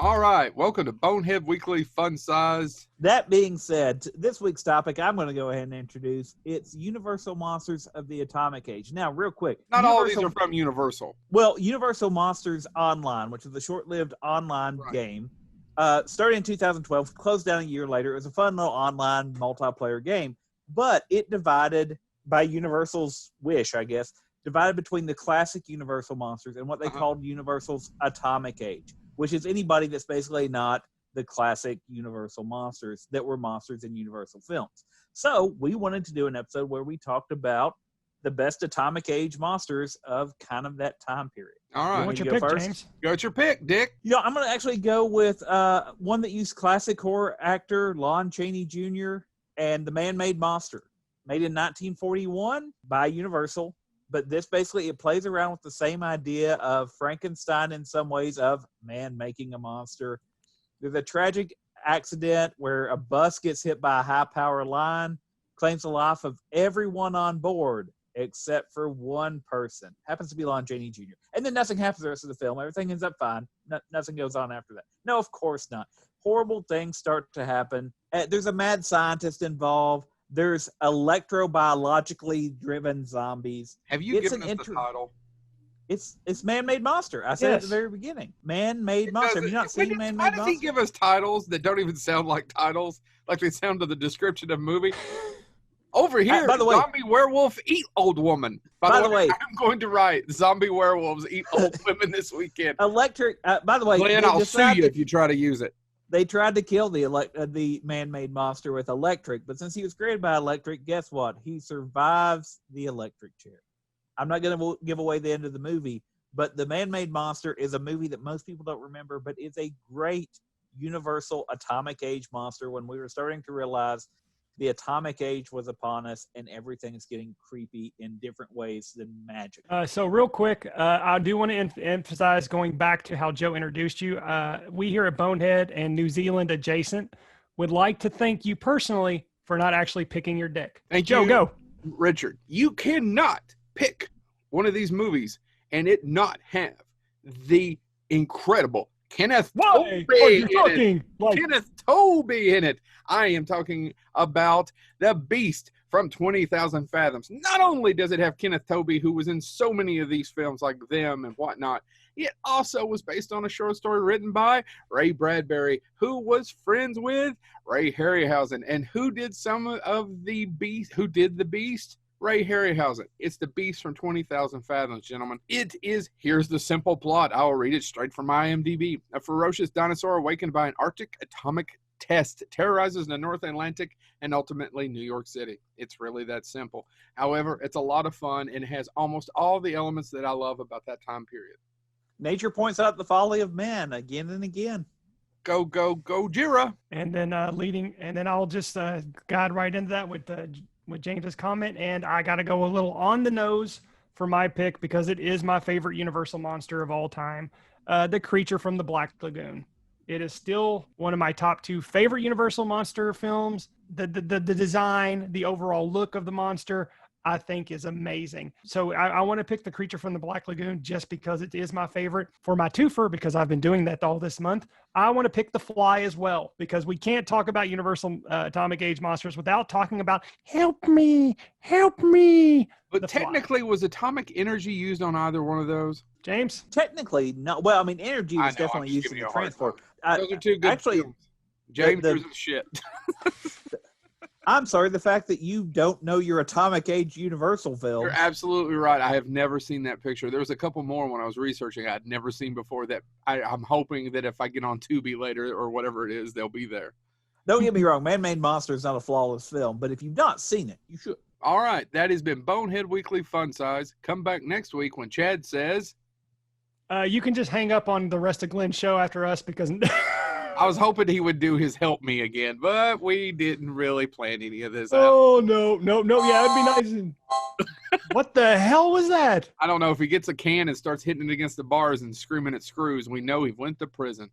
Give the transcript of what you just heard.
All right, welcome to Bonehead Weekly Fun Size. That being said, this week's topic I'm going to go ahead and introduce. It's Universal Monsters of the Atomic Age. Now, real quick. Not all of these are from Universal. Well, Universal Monsters Online, which is a short-lived online game, started in 2012, closed down a year later. It was a fun little online multiplayer game, but it divided, by Universal's wish, I guess, divided between the classic Universal Monsters and what they called Universal's Atomic Age, which is anybody that's basically not the classic Universal monsters that were monsters in Universal films. So we wanted to do an episode where we talked about the best Atomic Age monsters of kind of that time period. All right. What's your pick, first? James? Go with your pick, Dick. Yeah, I'm going to actually go with one that used classic horror actor Lon Chaney Jr. and the Man-Made Monster, made in 1941 by Universal. But this basically, it plays around with the same idea of Frankenstein in some ways, of man making a monster. There's a tragic accident where a bus gets hit by a high power line, claims the life of everyone on board except for one person. Happens to be Lon Chaney Jr. And then nothing happens the rest of the film. Everything ends up fine. Nothing goes on after that. No, of course not. Horrible things start to happen. There's a mad scientist involved. There's electrobiologically driven zombies. Have you given us the title? It's Man-Made Monster. I said at the very beginning. Man-Made Monster. Have you not seen Man-Made Monster? Why does he give us titles that don't even sound like titles? Like they sound to the description of a movie? Over here, by the way, zombie werewolf eat old woman. By the way, I'm going to write zombie werewolves eat old women this weekend. Electric. By the way, Glenn, I'll sue you if you try to use it. They tried to kill the man-made monster with electric, but since he was created by electric, guess what? He survives the electric chair. I'm not going to give away the end of the movie, but the Man-Made Monster is a movie that most people don't remember, but it's a great Universal Atomic Age monster when we were starting to realize the Atomic Age was upon us and everything is getting creepy in different ways than magic. So real quick, I do want to emphasize, going back to how Joe introduced you, we here at Bonehead and New Zealand adjacent would like to thank you personally for not actually picking your dick. Thank Joe, you, go. Richard. You cannot pick one of these movies and it not have the incredible Kenneth Tobey in it. Kenneth Tobey in it. I am talking about The Beast from 20,000 Fathoms. Not only does it have Kenneth Tobey, who was in so many of these films like Them and whatnot, it also was based on a short story written by Ray Bradbury, who was friends with Ray Harryhausen. And who did some of The Beast? Who did The Beast? Ray Harryhausen. It's The Beast from 20,000 Fathoms, gentlemen. It is, here's the simple plot. I'll read it straight from IMDb. A ferocious dinosaur awakened by an Arctic atomic test terrorizes the North Atlantic and ultimately New York City. It's really that simple. However, it's a lot of fun and it has almost all the elements that I love about that time period. Nature points out the folly of man again and again. Go, go, go, Jira. And then I'll just guide right into that with James's comment, and I got to go a little on the nose for my pick because it is my favorite Universal monster of all time, the creature from the Black Lagoon. It is still one of my top 2 favorite Universal monster films. The design, the overall look of the monster, I think is amazing. So I want to pick the creature from the Black Lagoon just because it is my favorite. For my twofer, because I've been doing that all this month, I want to pick the Fly as well, because we can't talk about Universal Atomic Age monsters without talking about help me. But technically, was atomic energy used on either one of those? James? Technically, no. Well, I mean, energy was definitely used in the transport. Those are two good actually, films. James, yours is shit. I'm sorry, the fact that you don't know your Atomic Age Universal film. You're absolutely right. I have never seen that picture. There was a couple more when I was researching I'd never seen before that I'm hoping that if I get on Tubi later or whatever it is, they'll be there. Don't get me wrong, Man-Made Monster is not a flawless film, but if you've not seen it, you should. All right, that has been Bonehead Weekly Fun Size. Come back next week when Chad says... you can just hang up on the rest of Glenn's show after us because... I was hoping he would do his help me again, but we didn't really plan any of this out. Oh, no. Yeah, it'd be nice. What the hell was that? I don't know. If he gets a can and starts hitting it against the bars and screaming at screws, we know he went to prison.